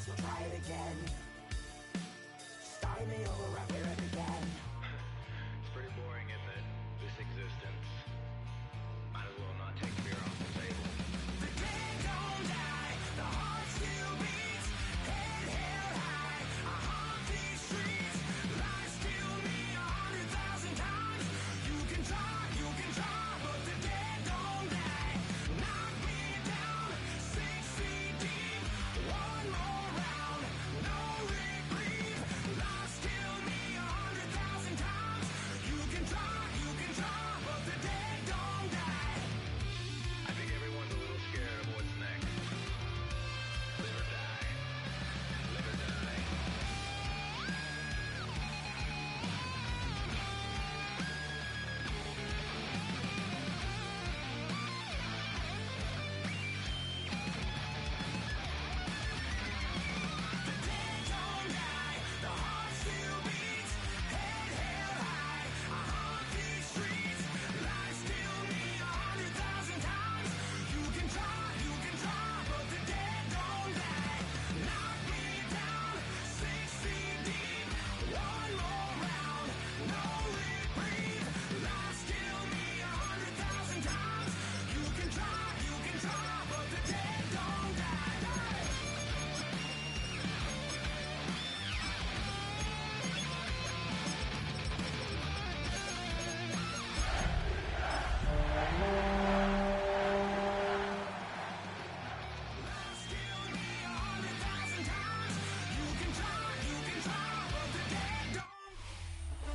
so try it again. Start me over right where it began. It's pretty boring, isn't it? This existence. Might as well not take fear off the table. The dead don't die, the heart still beats. Head held high, I haunt these streets. Lies kill me 100,000 times. You can try, but the dead don't die. Knock me down 6 feet deep. One more round, no reprieve. Lies kill me 100,000 times. You can try, but the dead don't die. I think everyone's a little scared of what's next. Live or die. Live or die. The dead don't die, the heart still beats. Head held high, I haunt these streets. Lies kill me 100,000 times. You can try, but the dead don't die. Knock me down 6 feet deep. One more round, no reprieve. Lies kill me 100,000 times. You can try, but the dead don't die.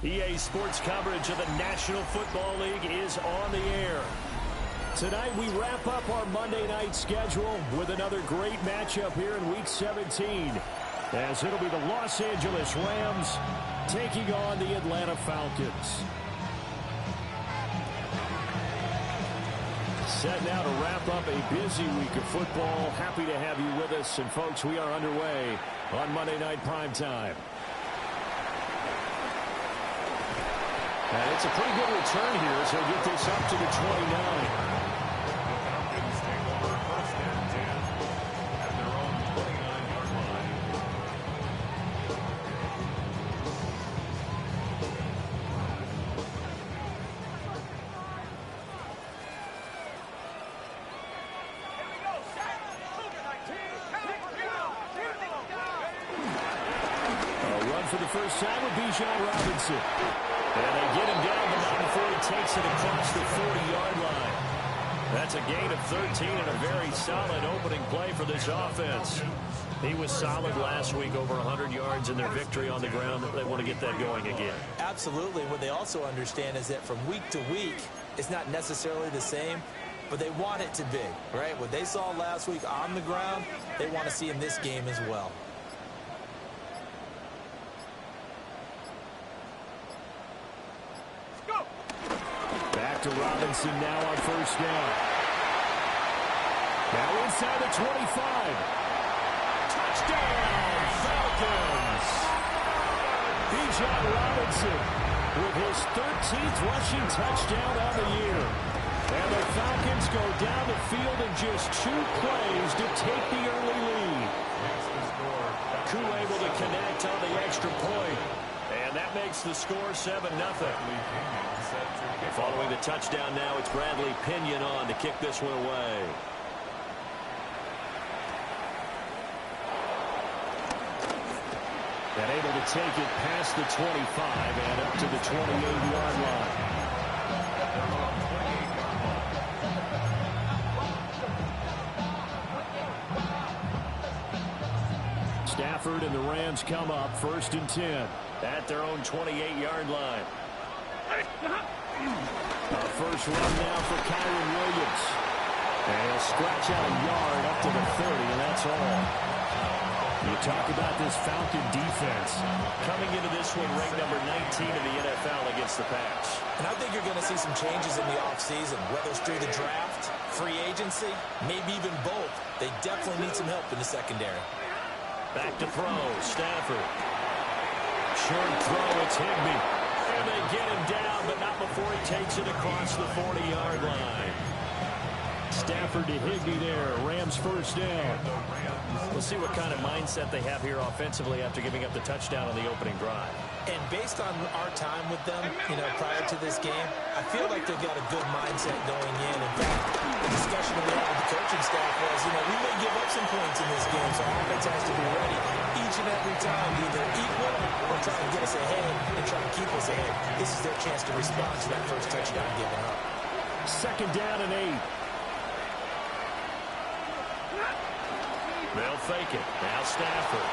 EA Sports coverage of the National Football League is on the air. Tonight we wrap up our Monday night schedule with another great matchup here in Week 17. As it'll be the Los Angeles Rams taking on the Atlanta Falcons. Set now to wrap up a busy week of football. Happy to have you with us. And folks, we are underway on Monday Night Primetime. And it's a pretty good return here as he'll get this up to the 29. Falcons take over first and 10 at their own 29-yard line. A run for the first time with Bijan Robinson. And they get him down, but not before he takes it across the 40-yard line. That's a gain of 13 and a very solid opening play for this offense. He was solid last week, over 100 yards in their victory on the ground. They want to get that going again. Absolutely. What they also understand is that from week to week, it's not necessarily the same, but they want it to be, right? What they saw last week on the ground, they want to see in this game as well. Back to Robinson now on first down. Now inside the 25. Touchdown, Falcons! Bijan Robinson with his 13th rushing touchdown on the year. And the Falcons go down the field in just 2 plays to take the early lead. Koo able to connect on the extra point. And that makes the score 7-0. Following the touchdown now, it's Bradley Pinion on to kick this one away. And able to take it past the 25 and up to the 28-yard line. Stafford and the Rams come up first and 10 at their own 28-yard line. A first run now for Kyron Williams. And he'll scratch out a yard up to the 30, and that's all. You talk about this Falcon defense. Coming into this one, ranked number 19 in the NFL against the pass. And I think you're going to see some changes in the offseason, whether it's through the draft, free agency, maybe even both. They definitely need some help in the secondary. Back to throw, Stafford. Short throw, it's Higbee. And they get him down, but not before he takes it across the 40-yard line. Stafford to Higbee there. Rams first down. We'll see what kind of mindset they have here offensively after giving up the touchdown on the opening drive. And based on our time with them, prior to this game, I feel like they've got a good mindset going in. In fact, the discussion that we had with the coaching staff was, we may give up some points in this game, so offense has to be ready each and every time, either equal or try to get us ahead and try to keep us ahead. This is their chance to respond to that first touchdown given up. Second down and 8. They'll fake it. Now Stafford.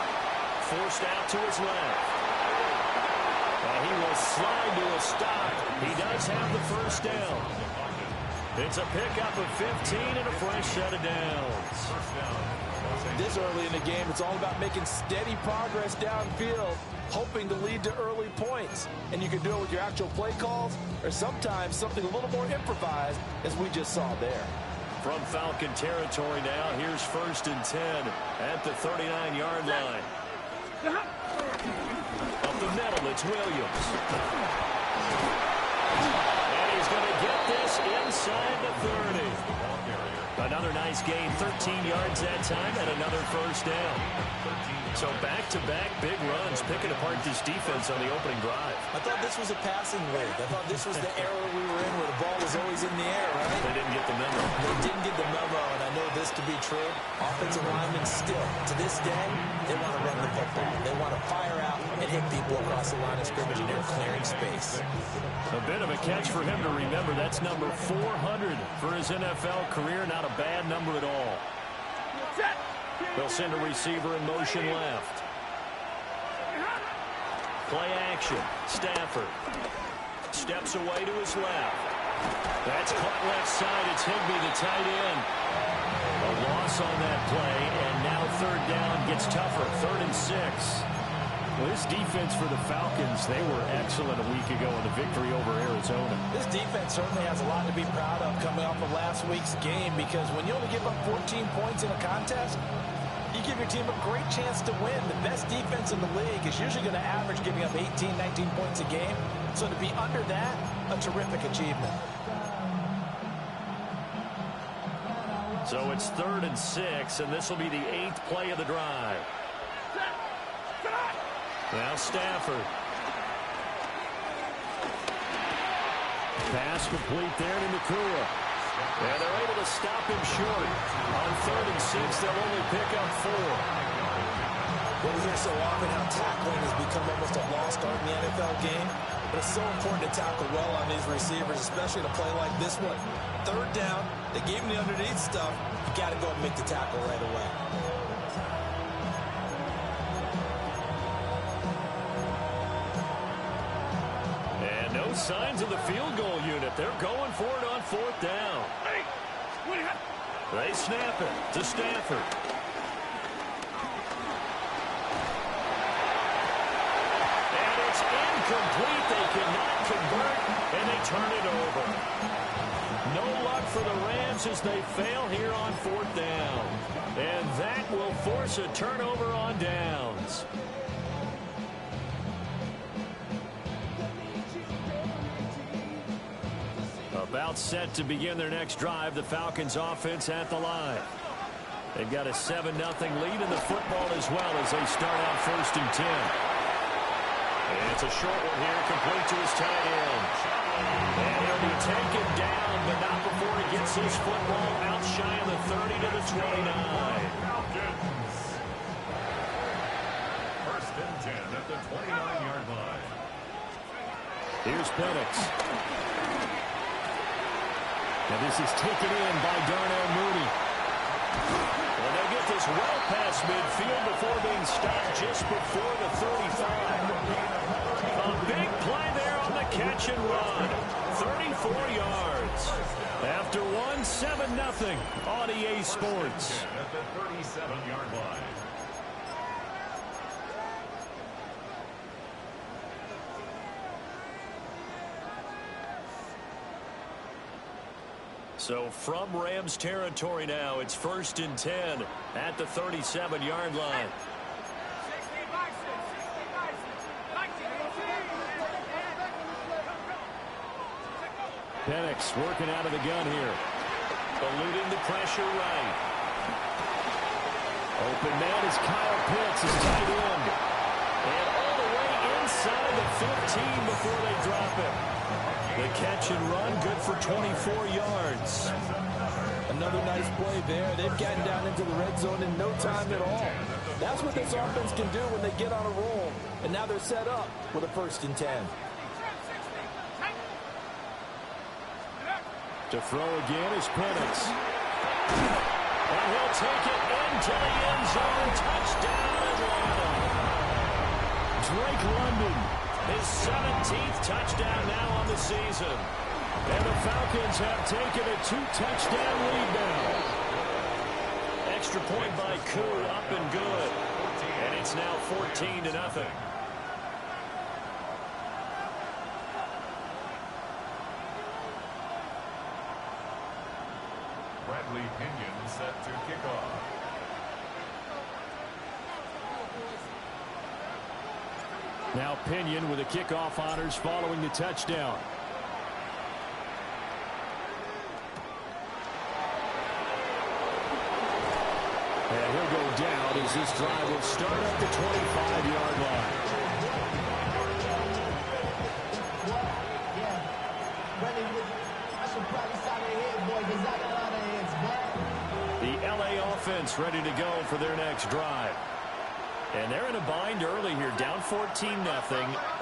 Forced out to his left. He will slide to a stop. He does have the first down. It's a pickup of 15 and a fresh set of downs. This early in the game, it's all about making steady progress downfield, hoping to lead to early points. And you can do it with your actual play calls or sometimes something a little more improvised, as we just saw there. From Falcon territory now, here's 1st and 10 at the 39-yard line. Up the middle, it's Williams. And he's going to get this inside the 30. Another nice gain, 13 yards that time, and another first down. So back-to-back big runs, picking apart this defense on the opening drive. I thought this was a passing league. I thought this was the era we were in where the ball was always in the air, right? They didn't get the memo. They didn't get the memo, and I know this to be true. Offensive linemen still, to this day, they want to run the football. They want to fire out and hit people across the line of scrimmage, and they're clearing space. A bit of a catch for him to remember. That's number 400 for his NFL career. Not a bad number at all. They'll send a receiver in motion left. Play action. Stafford steps away to his left. That's caught left side. It's Higbee, the tight end. A loss on that play, and now 3rd down gets tougher. 3rd and 6. Well, this defense for the Falcons, they were excellent a week ago in the victory over Arizona. This defense certainly has a lot to be proud of coming off of last week's game, because when you only give up 14 points in a contest, you give your team a great chance to win. The best defense in the league is usually going to average giving up 18, 19 points a game. So to be under that, a terrific achievement. So it's 3rd and 6, and this will be the 8th play of the drive. Now Stafford. Pass complete there to Nakua. And they're able to stop him short. On 3rd and 6, they'll only pick up 4. Well, we hear so often how tackling has become almost a lost art in the NFL game. But it's so important to tackle well on these receivers, especially to play like this one. 3rd down, they gave him the underneath stuff. You got to go and make the tackle right away. No signs of the field goal unit. They're going for it on 4th down. They snap it to Stafford. And it's incomplete. They cannot convert, and they turn it over. No luck for the Rams as they fail here on 4th down. And that will force a turnover on downs. About set to begin their next drive. The Falcons offense at the line. They've got a 7-0 lead in the football as well as they start out 1st and 10. And it's a short one here, complete to his tight end. And he'll be taken down, but not before he gets his football out shy of the 30 to the 29. Falcons. 1st and 10 at the 29-yard line. Here's Penix. And this is taken in by Darnell Mooney. And they'll get this well past midfield before being stopped just before the 35. A big play there on the catch and run. 34 yards. After one, 7-0 on EA Sports. At the 37-yard line. So from Rams territory now, it's 1st and 10 at the 37-yard line. Penix working out of the gun here. Eluding the pressure right. Open man is Kyle Pitts, his tight end. And all the way inside the 15 before they drop him. The catch and run, good for 24 yards. Another nice play there. They've gotten down into the red zone in no time at all. That's what this offense can do when they get on a roll. And now they're set up with a 1st and 10. To throw again is Penix. And he'll take it into the end zone. Touchdown, Atlanta. Drake London. His 17th touchdown now on the season. And the Falcons have taken a 2-touchdown lead now. Extra point by Koo, up and good. And it's now 14-0. Bradley Pinion set to kick off. Now Pinion with the kickoff honors following the touchdown. And he'll go down as this drive will start at the 25-yard line. The LA offense ready to go for their next drive. And they're in a bind early here, down 14-0.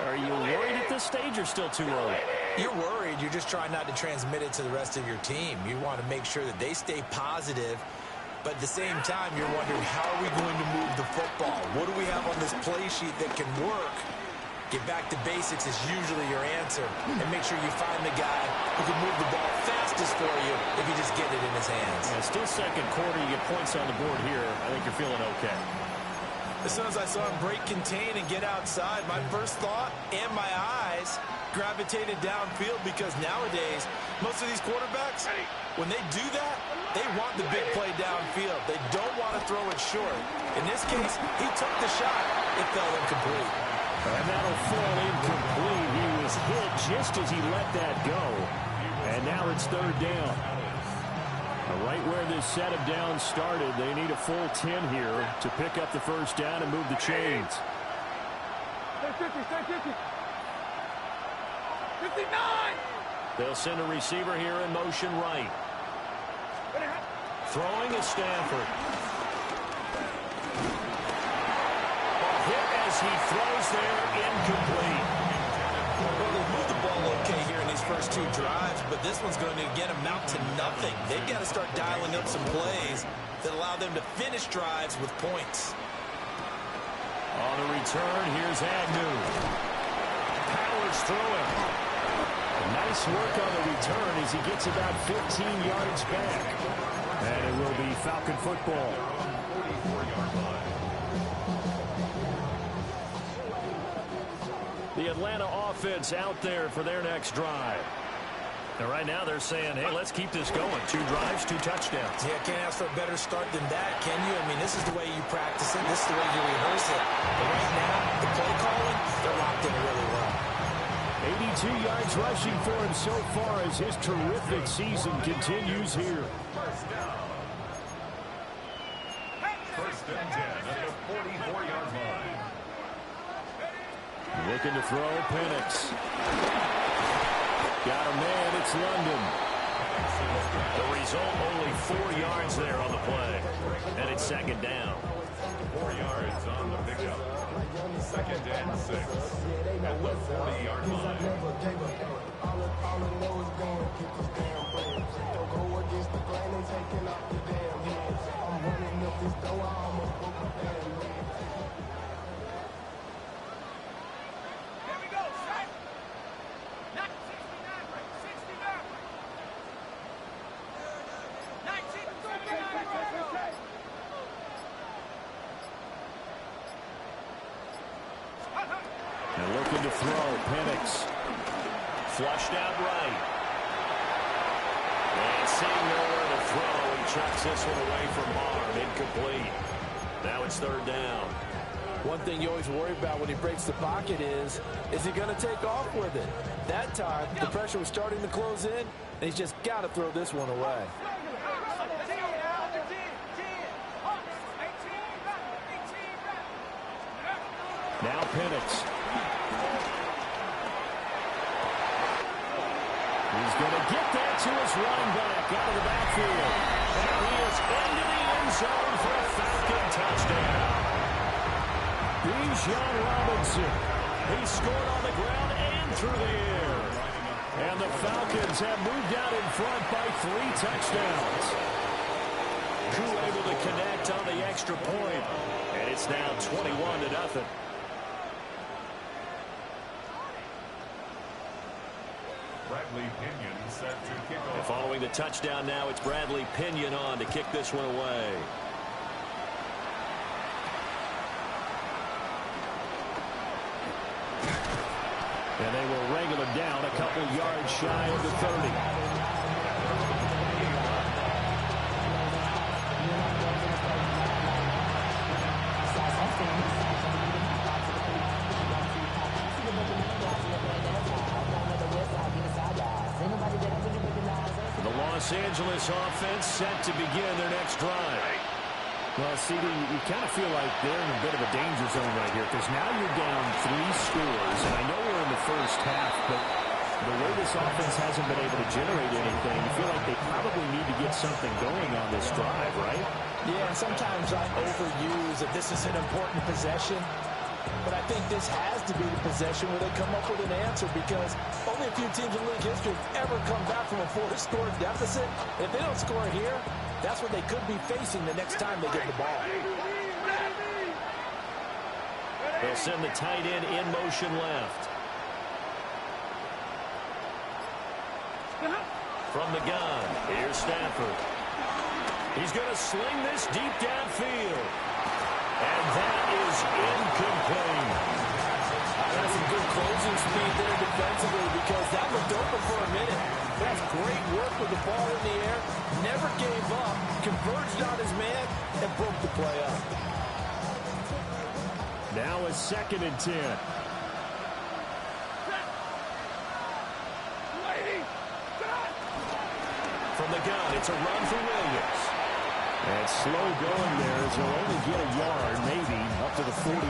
Are you worried at this stage or still too early? You're worried. You're just trying not to transmit it to the rest of your team. You want to make sure that they stay positive. But at the same time, you're wondering, how are we going to move the football? What do we have on this play sheet that can work? Get back to basics is usually your answer. And make sure you find the guy who can move the ball fastest for you if you just get it in his hands. Yeah, still second quarter. You get points on the board here. I think you're feeling okay. As soon as I saw him break contain and get outside, my first thought and my eyes gravitated downfield, because nowadays, most of these quarterbacks, when they do that, they want the big play downfield. They don't want to throw it short. In this case, he took the shot. It fell incomplete. And that'll fall incomplete. He was hit just as he let that go. And now it's 3rd down. Right where this set of downs started, they need a full 10 here to pick up the 1st down and move the chains. Stay 50, stay 50. 59! They'll send a receiver here in motion right. Throwing is Stafford. Hit as he throws there, incomplete. Well, they moved the ball okay here in these first 2 drives, but this one's going to again amount to nothing. They've got to start dialing up some plays that allow them to finish drives with points. On the return, here's Agnew. Powers through it. Nice work on the return as he gets about 15 yards back. And it will be Falcon football. The Atlanta offense out there for their next drive. And right now they're saying, hey, let's keep this going. 2 drives, 2 touchdowns. Yeah, can't ask for a better start than that, can you? I mean, this is the way you practice it. This is the way you rehearse it. But right now, the play calling, they're locked in really well. 82 yards rushing for him so far as his terrific season continues here. First and 10 at the 44-yard line. Looking to throw, Penix. Got a man, it's London. The result, only 4 yards there on the play. And it's 2nd down. 4 yards on the pickup. 2nd and 6 at the 40-yard line. And looking to throw, Penix. Flushed out right. And seeing nowhere to throw, he chucks this one away from harm. Incomplete. Now it's 3rd down. One thing you always worry about when he breaks the pocket is he going to take off with it? That time, the pressure was starting to close in, and he's just got to throw this one away. Now Penix. He's going to get that to his running back out of the backfield. And he is into the end zone for a Falcon touchdown. Bijan Robinson. He scored on the ground and through the air. And the Falcons have moved out in front by 3 touchdowns. Who able to connect on the extra point. And it's now 21-0. Bradley Pinion set to kick And off. following the touchdown now, it's Bradley Pinion on to kick this one away. And they will wrangle him down a couple yards shy of the 30. The Los Angeles offense set to begin their next drive. Well, CD, you kind of feel like they're in a bit of a danger zone right here because now you're down 3 scores. And I know we're in the first half, but the way this offense hasn't been able to generate anything, you feel like they probably need to get something going on this drive, right? Yeah, and sometimes I overuse that this is an important possession. But I think this has to be the possession where they come up with an answer because only a few teams in league history have ever come back from a 4-score deficit. If they don't score here, that's what they could be facing the next time they get the ball. They'll send the tight end in motion left. From the gun, here's Stafford. He's going to sling this deep downfield. And that is incomplete. That's some good closing speed there defensively because that looked open for a minute. That's great work with the ball in the air. Never gave up, converged on his man, and broke the play up. Now a 2nd and 10. From the gun, it's a run for Williams. And slow going there as they'll only get a yard, maybe, up to the 41.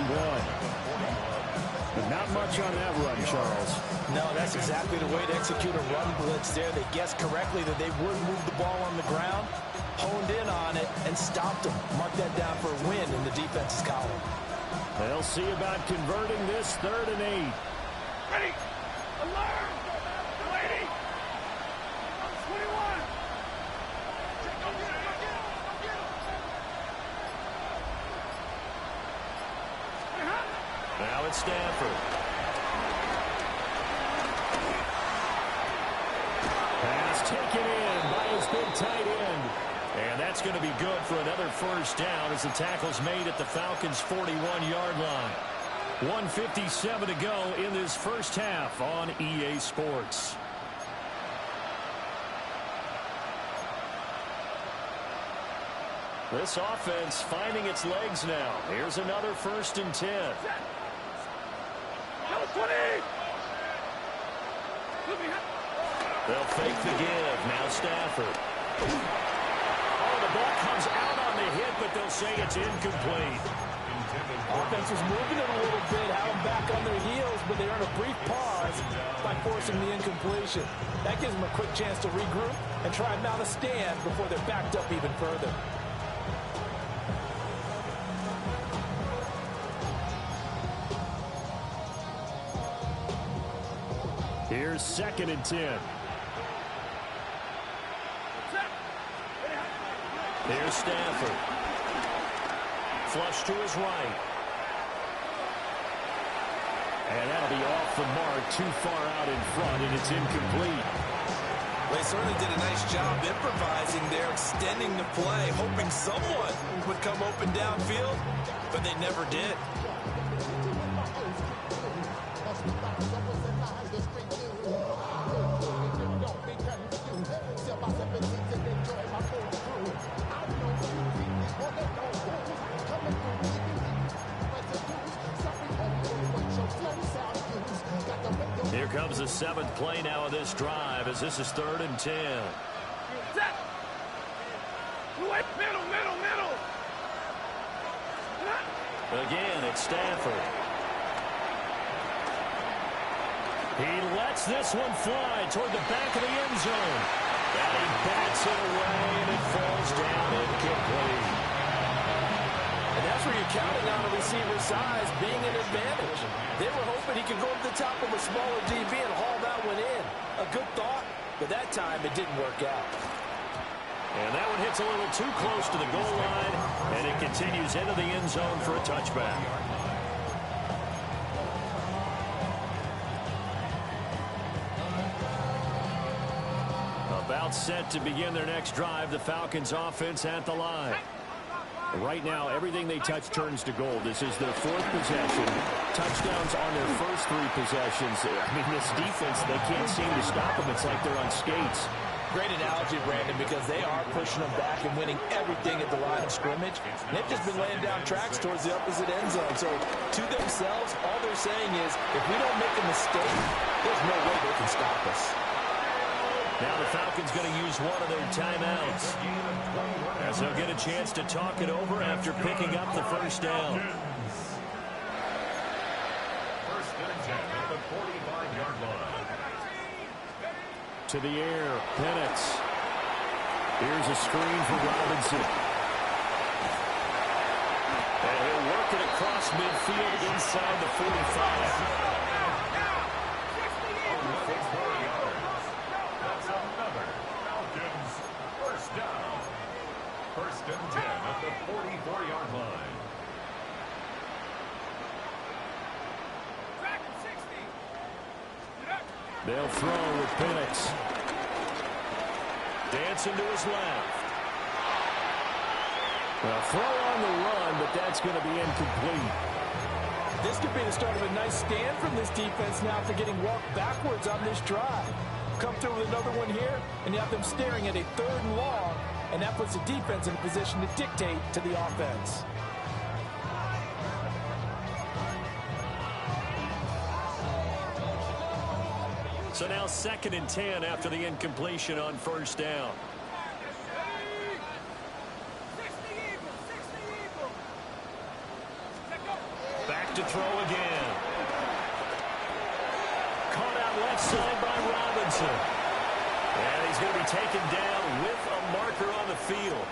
But not much on that run, Charles. No, that's exactly the way to execute a run blitz there. They guessed correctly that they would move the ball on the ground, honed in on it, and stopped them. Mark that down for a win in the defense's column. They'll see about converting this 3rd and 8. Ready! Alarm! Lady! 21! Go get him! Now it's Stafford. Pass taken in by his big tight end. And that's going to be good for another first down as the tackle's made at the Falcons' 41-yard line. 1:57 to go in this first half on EA Sports. This offense finding its legs now. Here's another 1st and 10. They'll fake the give. Now Stafford. Oh, the ball comes out on the hit, but they'll say it's incomplete. Offense was moving it a little bit, had them back on their heels, but they earned a brief pause by forcing the incompletion. That gives them a quick chance to regroup and try and mount a stand before they're backed up even further. Here's 2nd and 10. Here's Stafford. Flush to his right. And that'll be off the mark, too far out in front, and it's incomplete. They certainly did a nice job improvising there, extending the play, hoping someone would come open downfield, but they never did. Here comes the 7th play now of this drive as this is 3rd and 10. Middle. Again, it's Stafford. He lets this one fly toward the back of the end zone. And he bats it away, and it falls down incomplete. And that's where you're counting on a receiver's size being an advantage. They were hoping he could go to the top of a smaller DB and haul that one in. A good thought, but that time it didn't work out. And that one hits a little too close to the goal line, and it continues into the end zone for a touchback. About set to begin their next drive, the Falcons offense at the line. Right now, everything they touch turns to gold. This is their fourth possession. Touchdowns on their first three possessions. I mean, this defense, they can't seem to stop them. It's like they're on skates. Great analogy, Brandon, because they are pushing them back and winning everything at the line of scrimmage. They've just been laying down tracks towards the opposite end zone. So, to themselves, all they're saying is, if we don't make a mistake, there's no way they can stop us. Now the Falcons going to use one of their timeouts, as they'll get a chance to talk it over after picking up the first down. First and 10 at the 45-yard line. To the air, Penix. Here's a screen for Robinson. And he'll work it across midfield inside the 45. First and 10 at the 44-yard line. They'll throw with Penix. Dancing to his left. Well, throw on the run, but that's going to be incomplete. This could be the start of a nice stand from this defense now after getting walked backwards on this drive. Come through with another one here, and you have them staring at a 3rd and long, and that puts the defense in a position to dictate to the offense. So now 2nd and 10 after the incompletion on first down. Back to throw again. Caught out left side by Robinson. And he's going to be taken down with a marker on the field.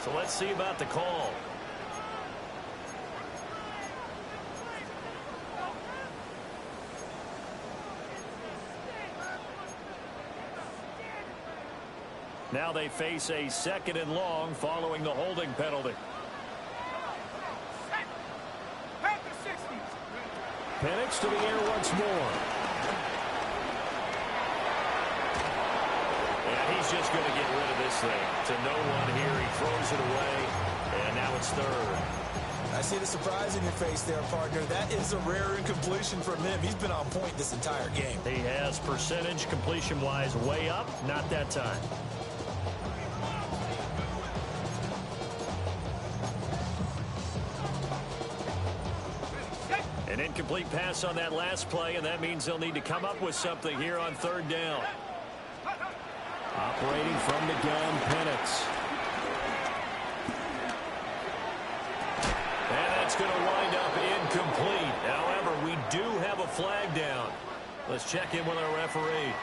So let's see about the call. Now they face a 2nd and long following the holding penalty. Penix to the air once more. And he's just going to get rid of this thing. To no one here. He throws it away. And now it's 3rd. I see the surprise in your face there, partner. That is a rare incompletion from him. He's been on point this entire game. He has percentage completion-wise way up. Not that time. An incomplete pass on that last play, and that means they'll need to come up with something here on 3rd down. Operating from the gun, Penix. And that's going to wind up incomplete. However, we do have a flag down. Let's check in with our referee.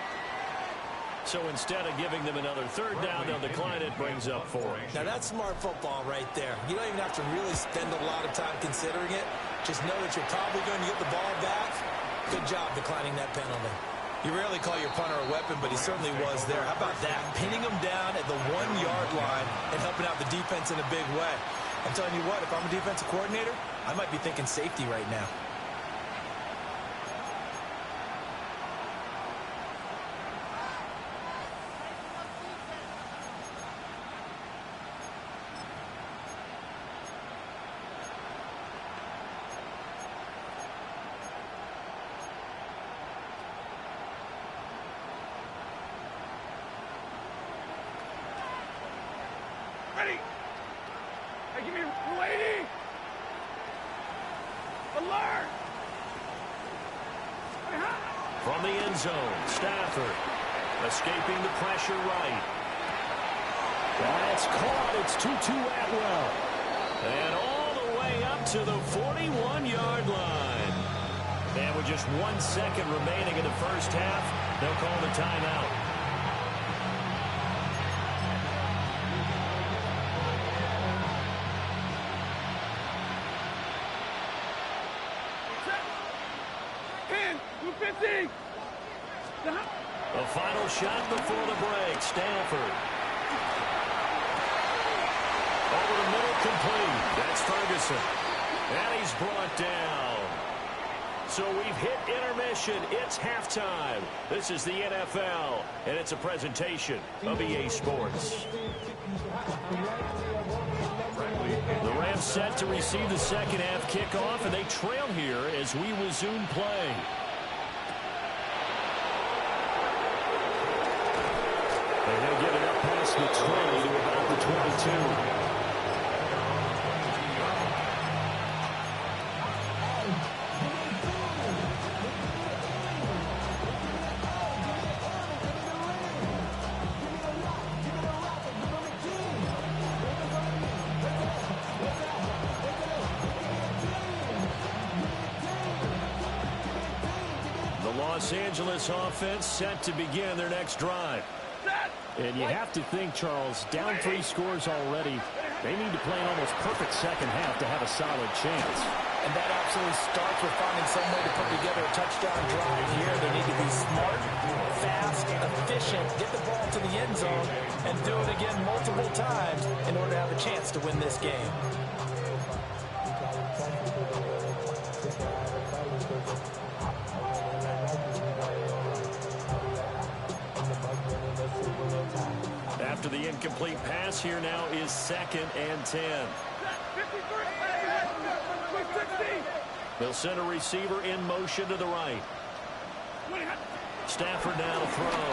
So instead of giving them another 3rd down, they'll decline it. Brings up 4. Now that's smart football right there. You don't even have to really spend a lot of time considering it. Just know that you're probably going to get the ball back. Good job declining that penalty. You rarely call your punter a weapon, but he certainly was there. How about that? Pinning him down at the 1-yard line and helping out the defense in a big way. I'm telling you what, if I'm a defensive coordinator, I might be thinking safety right now. Ready. Hey, give me lady. Alert. From the end zone, Stafford escaping the pressure right. That's caught. It's 2-2 Atwell. And all the way up to the 41-yard line. And would you just 1 second remaining in the first half. They'll call the timeout. The final shot before the break. Stanford. Over the middle, complete. That's Ferguson. And he's brought down. So we've hit intermission. It's halftime. This is the NFL, and it's a presentation of EA Sports. The Rams set to receive the second half kickoff, and they trail here as we resume play. And they'll get it up past the 20 to about the 22. Los Angeles offense set to begin their next drive. And you have to think, Charles, down 3 scores already. They need to play an almost perfect second half to have a solid chance. And that absolutely starts with finding some way to put together a touchdown drive here. They need to be smart, fast, efficient, get the ball to the end zone, and do it again multiple times in order to have a chance to win this game. After the incomplete pass, here now is 2nd and 10. They'll send a receiver in motion to the right. Stafford now to throw.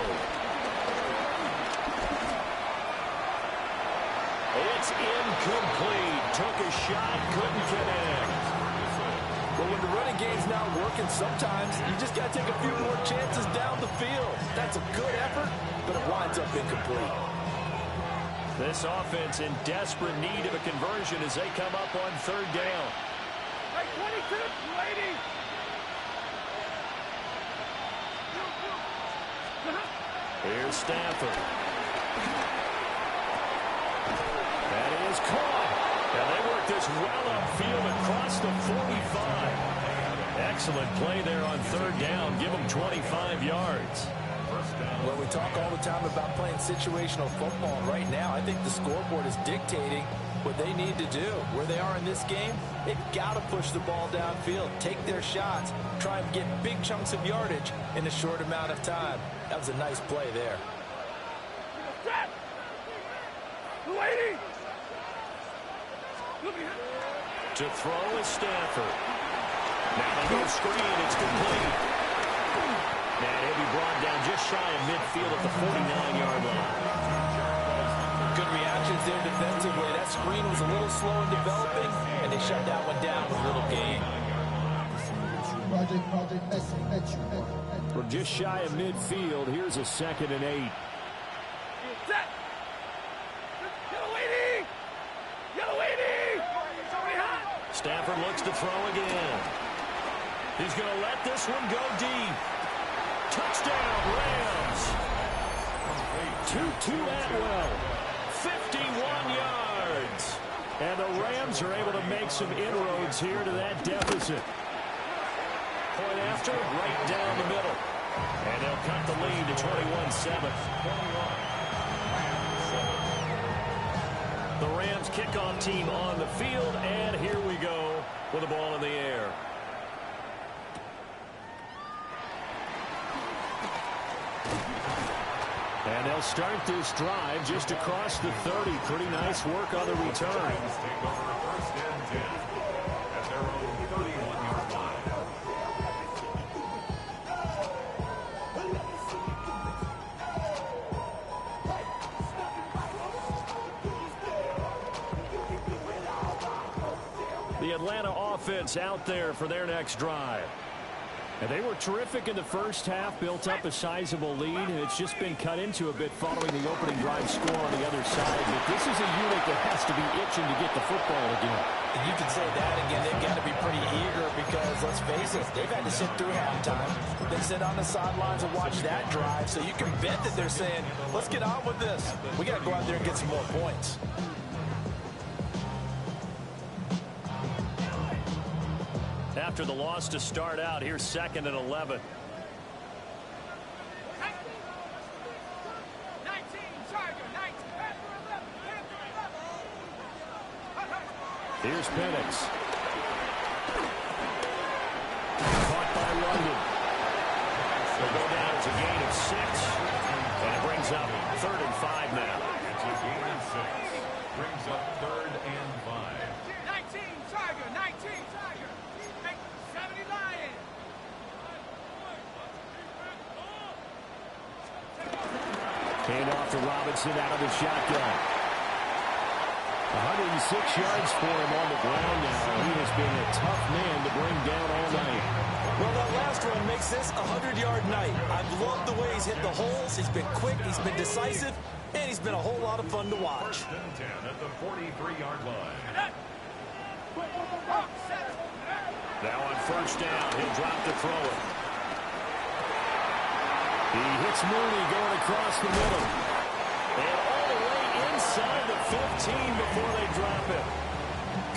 It's incomplete. Took a shot, couldn't connect. But when the running game's not working, sometimes you just got to take a few more chances down the field. That's a good effort, but it winds up incomplete. This offense in desperate need of a conversion as they come up on 3rd down. Hey, 22, lady. Here's Stafford. That is caught. And they work this well upfield across the 45. Excellent play there on 3rd down. Give them 25 yards. Well, we talk all the time about playing situational football. Right now, I think the scoreboard is dictating what they need to do. Where they are in this game, they've got to push the ball downfield, take their shots, try and get big chunks of yardage in a short amount of time. That was a nice play there. To throw is Stafford. Now they go screen. It's complete. And he'll be brought down just shy of midfield at the 49-yard line. Good reactions there defensively. That screen was a little slow in developing, and they shut that one down with a little gain. From just shy of midfield, here's a 2nd and 8. Stafford looks to throw again. He's going to let this one go deep. Touchdown, Rams. 2-2 Atwell. 51 yards. And the Rams are able to make some inroads here to that deficit. Point after, right down the middle. And they'll cut the lead to 21-7. The Rams kickoff team on the field, and here we go with the ball in the air. And they'll start this drive just across the 30. Pretty nice work on the return. Take over 1st and 10 at their own 31-yard line. The Atlanta offense out there for their next drive. And they were terrific in the first half, built up a sizable lead, and it's just been cut into a bit following the opening drive score on the other side. But this is a unit that has to be itching to get the football again. And you can say that again. They've got to be pretty eager because let's face it, they've had to sit through halftime. They sit on the sidelines and watch that drive, so you can bet that they're saying, let's get on with this. We got to go out there and get some more points. After the loss to start out, here's 2nd and 11. Here's Penix. Caught by London. They'll go down as a gain of 6. And it brings up 3rd and 5 now. It's a gain of 6. Brings up 3rd and 5. 19 Tiger, 19 Tiger. 70 Lion. Hand off to Robinson out of the shotgun. 106 yards for him on the ground now. He has been a tough man to bring down all night. Well, that last run makes this a 100-yard night. I've loved the way he's hit the holes. He's been quick, he's been decisive, and he's been a whole lot of fun to watch. 1st and 10 at the 43-yard line. Now on 1st down, he'll drop to throw it. He hits Mooney going across the middle. And all the way inside the 15 before they drop it.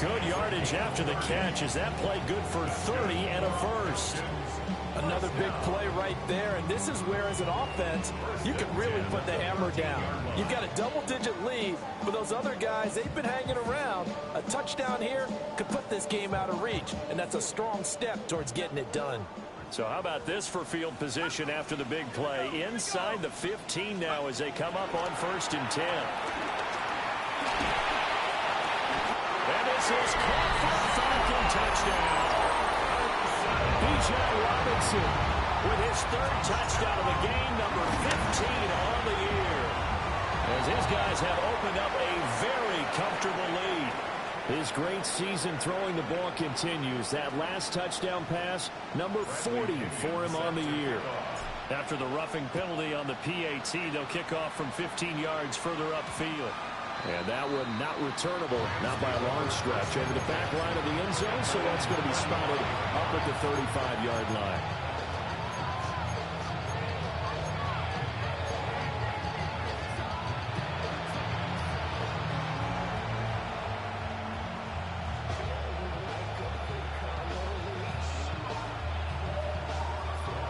Good yardage after the catch as that play good for 30 and a first. Another big play right there, and this is where, as an offense, you can really put the hammer down. You've got a double-digit lead, but those other guys, they've been hanging around. A touchdown here could put this game out of reach, and that's a strong step towards getting it done. So how about this for field position after the big play? Inside the 15 now as they come up on 1st and 10. And this is caught for a Falcon touchdown. B.J. Robinson with his 3rd touchdown of the game, number 15 on the year. As his guys have opened up a very comfortable lead. His great season throwing the ball continues. That last touchdown pass, number 40 for him on the year. After the roughing penalty on the PAT, they'll kick off from 15 yards further upfield. And that one not returnable, not by a long stretch, over the back line of the end zone, so that's going to be spotted up at the 35-yard line.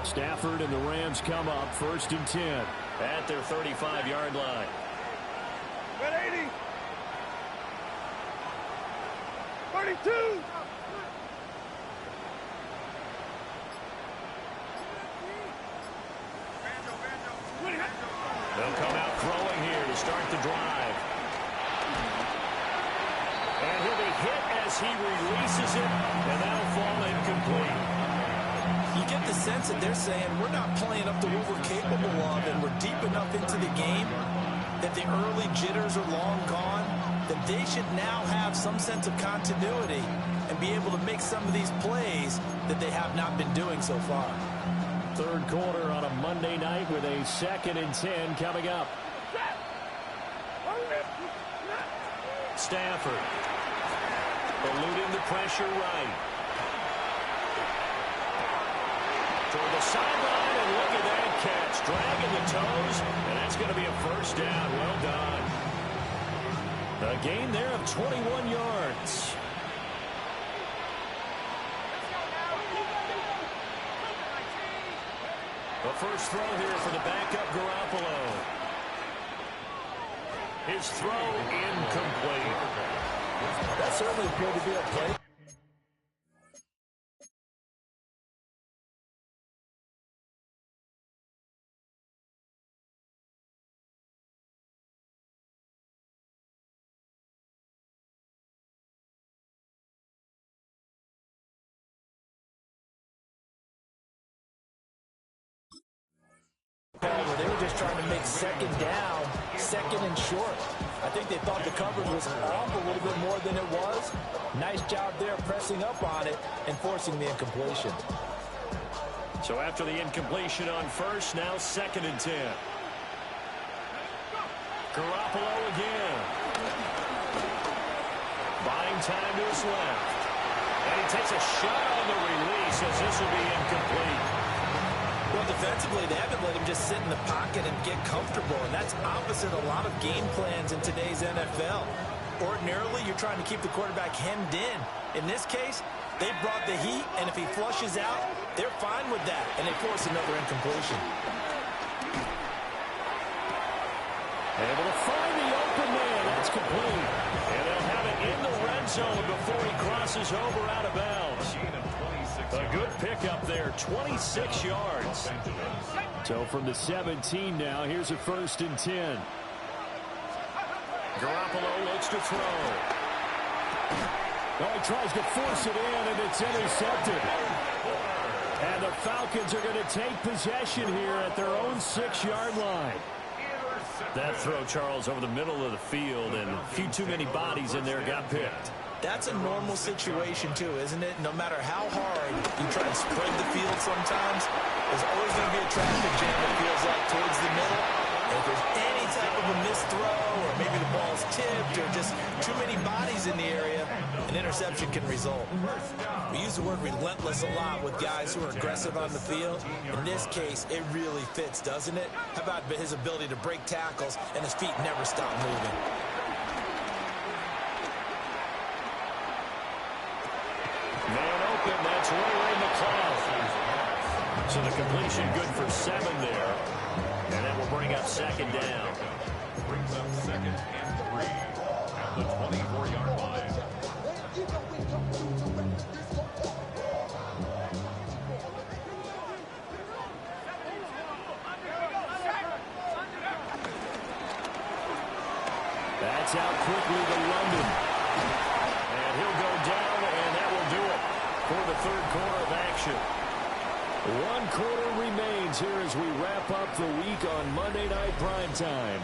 Stafford and the Rams come up 1st and 10 at their 35-yard line. Red 80. 32. They'll come out throwing here to start the drive. And he'll be hit as he releases it, and that'll fall incomplete. You get the sense that they're saying we're not playing up to what we're capable of, and we're deep enough into the game that the early jitters are long gone, that they should now have some sense of continuity and be able to make some of these plays that they have not been doing so far. 3rd quarter on a Monday night with a 2nd and 10 coming up. Stafford eluding the pressure right. Toward the sideline, and look at that catch. Dragging the toes, and that's going to be a 1st down. Well done. A gain there of 21 yards. The first throw here for the backup Garoppolo. His throw incomplete. That certainly appeared to be a play. Where they were just trying to make 2nd down, 2nd and short. I think they thought the coverage was off a little bit more than it was. Nice job there pressing up on it and forcing the incompletion. So after the incompletion on 1st, now 2nd and 10. Garoppolo again. Buying time to his left. And he takes a shot on the release. will be incomplete. Well, defensively, they haven't let him just sit in the pocket and get comfortable, and that's opposite a lot of game plans in today's NFL. Ordinarily, you're trying to keep the quarterback hemmed in. In this case, they brought the heat, and if he flushes out, they're fine with that, and they force another incompletion. Able to find the open man. That's complete. And they'll have it in the red zone before he crosses over out of bounds. A good pickup there, 26 yards. So from the 17 now, here's a 1st and 10. Garoppolo looks to throw. Oh, he tries to force it in, and it's intercepted. And the Falcons are going to take possession here at their own 6-yard line. That throw, Charles, over the middle of the field, and a few too many bodies in there got picked. That's a normal situation, too, isn't it? No matter how hard you try to spread the field sometimes, there's always going to be a traffic jam, it feels like, towards the middle. And if there's any type of a missed throw, or maybe the ball's tipped, or just too many bodies in the area, an interception can result. We use the word relentless a lot with guys who are aggressive on the field. In this case, it really fits, doesn't it? How about his ability to break tackles and his feet never stop moving? Man open, that's Ray McCloud. So the completion good for 7 there. And that will bring up 2nd down. Brings up 2nd and 3 at the 24-yard line. That's out quickly to London. And he'll go down, and that will do it for the 3rd quarter of action. 1 quarter remains here as we wrap up the week on Monday Night Primetime.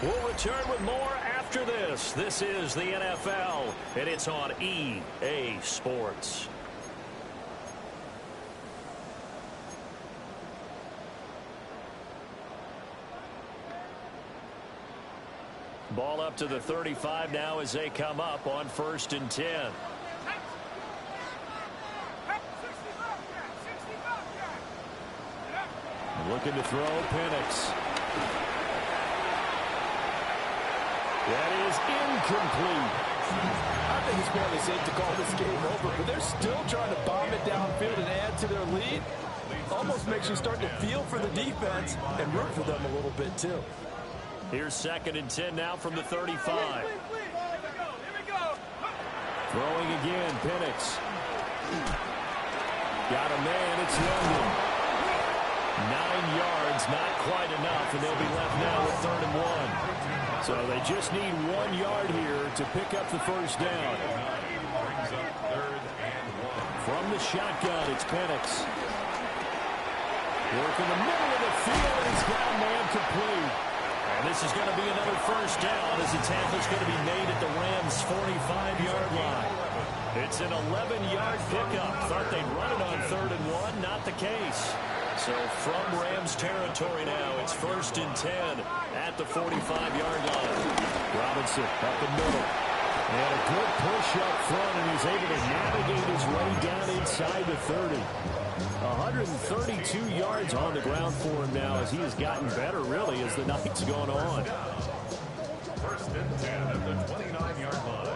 We'll return with more after this. This is the NFL, and it's on EA Sports. Ball up to the 35 now as they come up on 1st and 10. Looking to throw, Penix. That is incomplete. I think it's fairly safe to call this game over, but they're still trying to bomb it downfield and add to their lead. Almost makes you start to feel for the defense and root for them a little bit, too. Here's 2nd and 10 now from the 35. Throwing again, Penix. Got a man, it's London. 9 yards, not quite enough, and they'll be left now with 3rd and 1. So they just need 1 yard here to pick up the 1st down. Brings up 3rd and 1. From the shotgun, it's Penix. Work in the middle of the field, and he's got a man complete. And this is going to be another 1st down as the tackle's going to be made at the Rams' 45-yard line. It's an 11-yard pickup. Thought they'd run it on 3rd and 1. Not the case. So from Rams territory now, it's 1st and 10 at the 45-yard line. Robinson up the middle. And a good push up front, and he's able to navigate his way down inside the 30. 132 yards on the ground for him now as he has gotten better, really, as the night's gone on. 1st and 10 at the 29-yard line.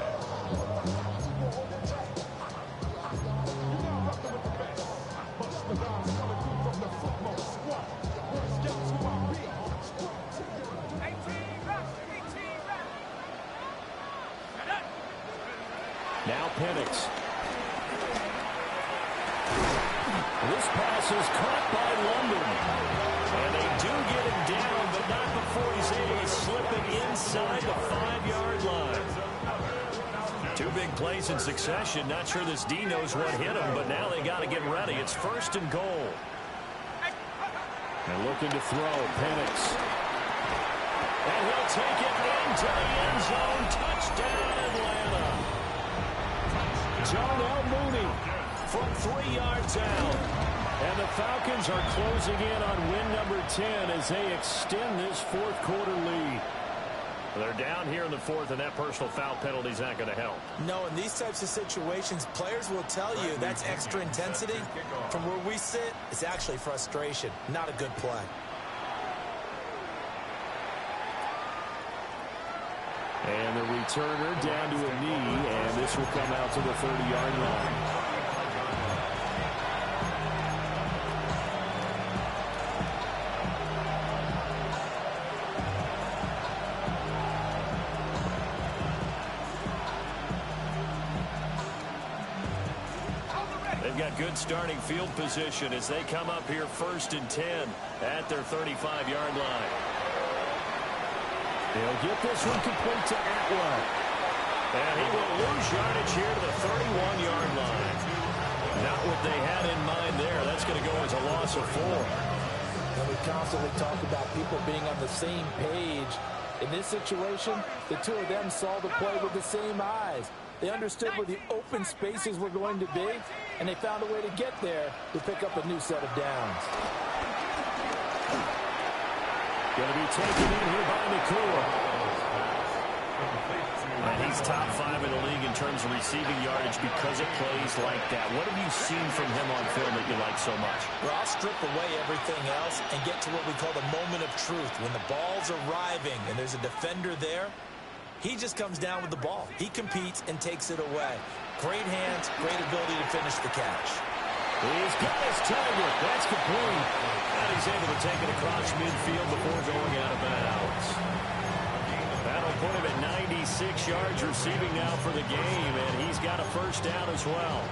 Now Penix. This pass is caught by London. And they do get him down, but not before he's able to slip it inside the 5-yard line. 2 big plays in succession. Not sure this D knows what hit him, but now they got to get ready. It's 1st and goal. And looking to throw, Penix. And he'll take it into the end zone. Touchdown, Atlanta. John L. Mooney from 3 yards out. And the Falcons are closing in on win number 10 as they extend this 4th quarter lead. They're down here in the fourth, and that personal foul penalty is not going to help. No, in these types of situations, players will tell you that's extra intensity. From where we sit, it's actually frustration, not a good play. And the returner down to a knee, and this will come out to the 30-yard line. They've got good starting field position as they come up here 1st and 10 at their 35-yard line. They'll get this one complete to Atwell. And he will lose yardage here to the 31-yard line. Not what they had in mind there. That's going to go as a loss of 4. And we constantly talk about people being on the same page. In this situation, the two of them saw the play with the same eyes. They understood where the open spaces were going to be, and they found a way to get there to pick up a new set of downs. Going to be taken in here by Nakua. And he's top 5 in the league in terms of receiving yardage because of plays like that. What have you seen from him on film that you like so much? Well, I'll strip away everything else and get to what we call the moment of truth. When the ball's arriving and there's a defender there, he just comes down with the ball. He competes and takes it away. Great hands, great ability to finish the catch. He's got his target. That's complete. And he's able to take it across midfield before going out of bounds. That'll put him at 96 yards receiving now for the game, and he's got a first down as well.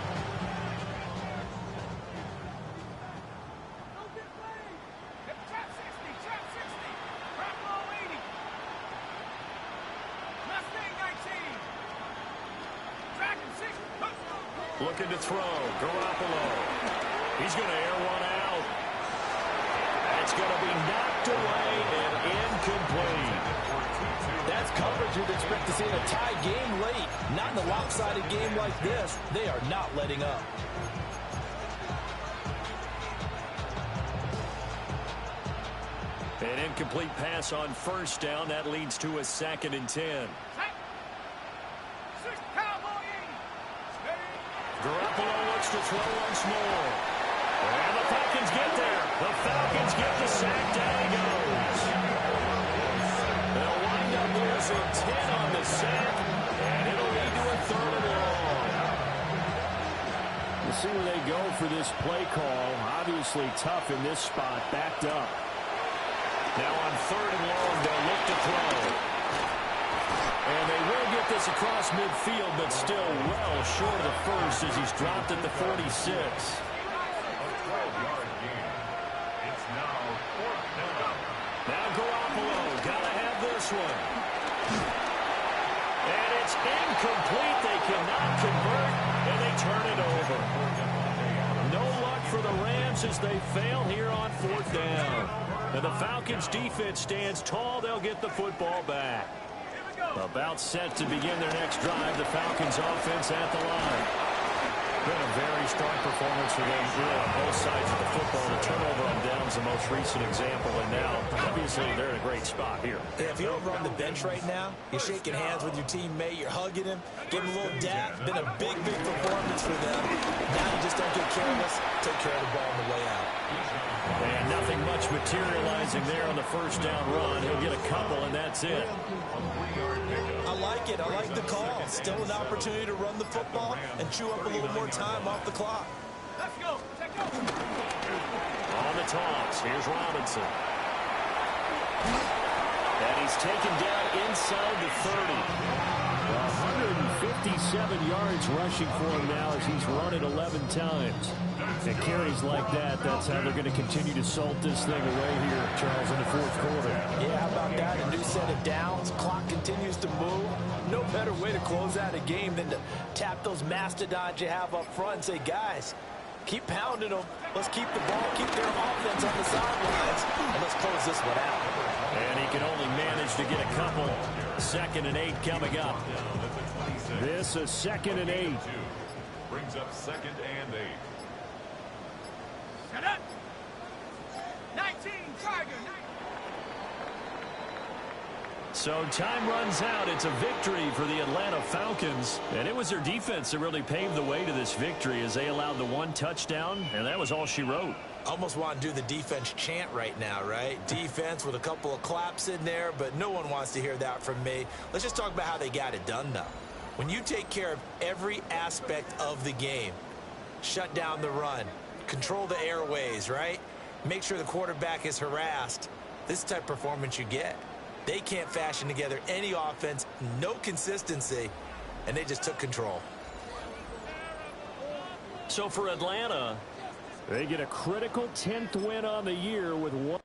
Looking to throw. Garoppolo. He's going to air one out. It's going to be knocked away and incomplete. That's coverage you'd expect to see in a tie game late. Not in a lopsided game like this. They are not letting up. An incomplete pass on first down. That leads to a 2nd and 10. Garoppolo looks to throw once more. And the Falcons get there. The Falcons get the sack. Down he goes. They'll wind up losing 10 on the sack, and it'll lead to a 3rd and long. We'll see where they go for this play call. Obviously tough in this spot. Backed up. Now on 3rd and long, they'll look to throw. And they will get this across midfield, but still well short of the first as he's dropped at the 46. Now Garoppolo, gotta have this one. And it's incomplete. They cannot convert, and they turn it over. No luck for the Rams as they fail here on 4th down. And the Falcons defense stands tall. They'll get the football back. About set to begin their next drive. The Falcons offense at the line. Been a very strong performance for them really on both sides of the football. The turnover on downs the most recent example, and now obviously they're in a great spot here. Yeah, if you're over on the bench right now, you're shaking hands with your teammate, you're hugging him, giving him a little dap. Been a big performance for them. Now you just don't get careless. Take care of the ball on the way out. And nothing much materializing there on the first down run. He'll get a couple, and that's it. I like it. I like the call. Still an opportunity to run the football and chew up a little more time off the clock. Let's go. Take over. On the toss, here's Robinson. And he's taken down inside the 30. 157 yards rushing for him now as he's run it 11 times. And carries like that, that's how they're going to continue to salt this thing away here, Charles, in the 4th quarter. Yeah, how about that? A new set of downs. Clock continues to move. No better way to close out a game than to tap those mastodons you have up front and say, guys, keep pounding them. Let's keep the ball, keep their offense on the sidelines, and let's close this one out. And he can only manage to get a couple. 2nd and 8 coming up. This is 2nd and 8. Brings up 2nd and 8. Set up. 19, Tiger. So time runs out. It's a victory for the Atlanta Falcons. And it was their defense that really paved the way to this victory as they allowed the one touchdown, and that was all she wrote. Almost want to do the defense chant right now, right? Defense with a couple of claps in there, but no one wants to hear that from me. Let's just talk about how they got it done, though. When you take care of every aspect of the game, shut down the run, control the airways, right? Make sure the quarterback is harassed. This type of performance you get. They can't fashion together any offense, no consistency, and they just took control. So for Atlanta, they get a critical 10th win on the year with one.